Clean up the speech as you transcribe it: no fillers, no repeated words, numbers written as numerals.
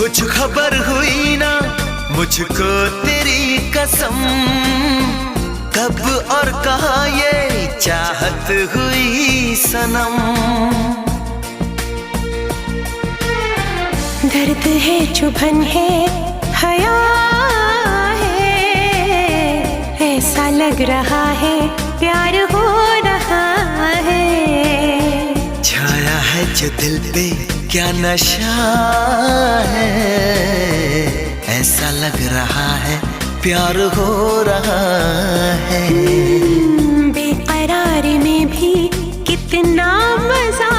कुछ खबर हुई ना मुझको तेरी कसम, कब और कहाँ ये चाहत हुई सनम। दर्द है चुभन है हया है, ऐसा लग रहा है प्यार हो रहा है। छाया है जो दिल पे क्या नशा है, ऐसा लग रहा है प्यार हो रहा है। बेकरार में भी कितना मजा